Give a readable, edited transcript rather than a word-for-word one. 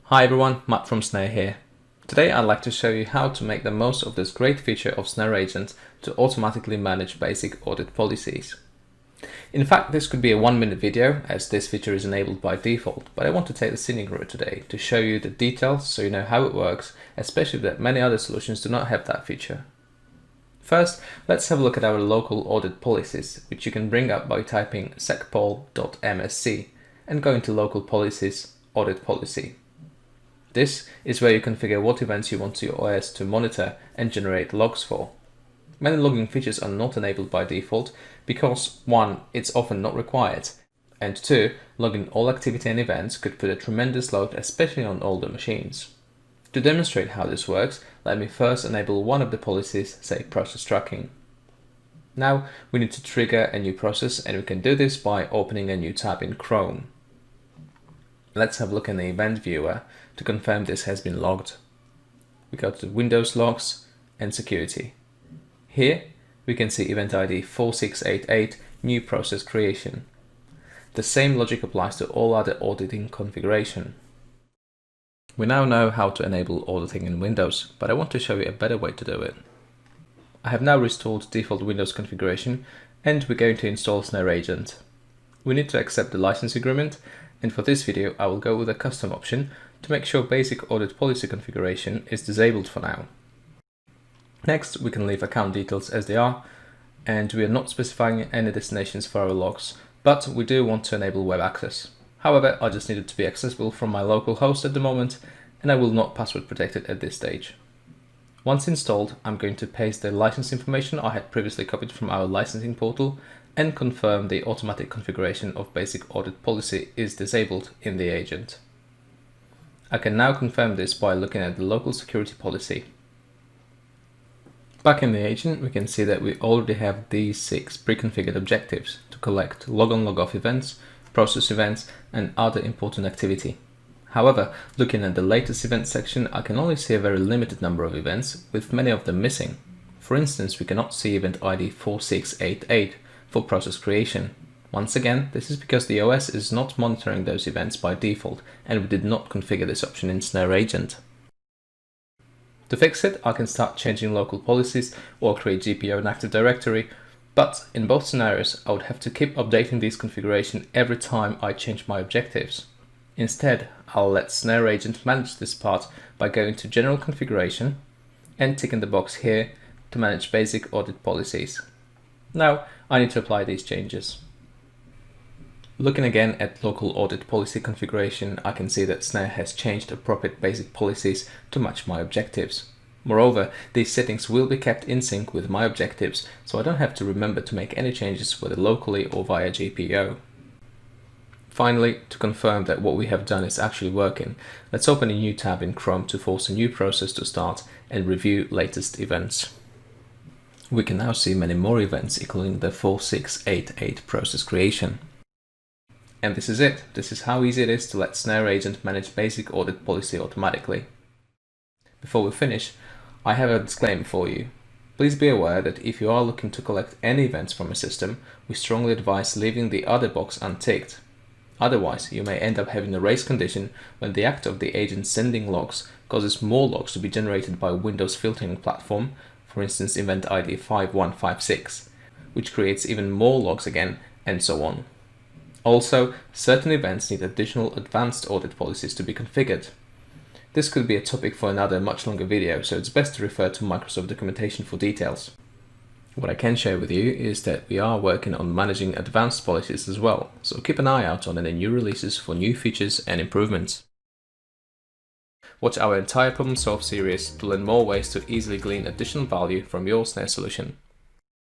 Hi everyone, Matt from Snare here. Today I'd like to show you how to make the most of this great feature of Snare Agent to automatically manage basic audit policies. In fact, this could be a 1-minute video as this feature is enabled by default, but I want to take the scenic route today to show you the details so you know how it works, especially that many other solutions do not have that feature. First, let's have a look at our local audit policies, which you can bring up by typing secpol.msc and go into Local Policies, Audit Policy. This is where you configure what events you want your OS to monitor and generate logs for. Many logging features are not enabled by default because 1. It's often not required, and 2. Logging all activity and events could put a tremendous load, especially on older machines. To demonstrate how this works, let me first enable one of the policies, say process tracking. Now we need to trigger a new process, and we can do this by opening a new tab in Chrome. Let's have a look in the event viewer to confirm this has been logged. We go to Windows Logs and Security. Here we can see event ID 4688, new process creation. The same logic applies to all other auditing configuration. We now know how to enable auditing in Windows, but I want to show you a better way to do it. I have now restored default Windows configuration and we're going to install Snare Agent. We need to accept the license agreement, and for this video I will go with a custom option to make sure basic audit policy configuration is disabled for now. Next, we can leave account details as they are, and we are not specifying any destinations for our logs, but we do want to enable web access. However, I just need it to be accessible from my local host at the moment, and I will not password protect it at this stage. Once installed, I'm going to paste the license information I had previously copied from our licensing portal and confirm the automatic configuration of basic audit policy is disabled in the agent. I can now confirm this by looking at the local security policy. Back in the agent, we can see that we already have these 6 pre-configured objectives to collect log-on log-off events, process events, and other important activity. However, looking at the latest events section, I can only see a very limited number of events, with many of them missing. For instance, we cannot see event ID 4688 for process creation. Once again, this is because the OS is not monitoring those events by default, and we did not configure this option in Snare Agent. To fix it, I can start changing local policies or create GPO in Active Directory, but in both scenarios I would have to keep updating these configuration every time I change my objectives. Instead, I'll let Snare Agent manage this part by going to General Configuration and ticking the box here to manage basic audit policies. Now I need to apply these changes. Looking again at local audit policy configuration, I can see that Snare has changed appropriate basic policies to match my objectives. Moreover, these settings will be kept in sync with my objectives, so I don't have to remember to make any changes whether locally or via GPO. Finally, to confirm that what we have done is actually working, let's open a new tab in Chrome to force a new process to start and review latest events. We can now see many more events equaling the 4688 process creation. And this is it. This is how easy it is to let Snare Agent manage basic audit policy automatically. Before we finish, I have a disclaimer for you. Please be aware that if you are looking to collect any events from a system, we strongly advise leaving the other box unticked. Otherwise, you may end up having a race condition when the act of the agent sending logs causes more logs to be generated by Windows filtering platform, for instance event ID 5156, which creates even more logs again, and so on. Also, certain events need additional advanced audit policies to be configured. This could be a topic for another much longer video, so it's best to refer to Microsoft documentation for details. What I can share with you is that we are working on managing advanced policies as well, so keep an eye out on any new releases for new features and improvements. Watch our entire Problem Solve series to learn more ways to easily glean additional value from your Snare solution.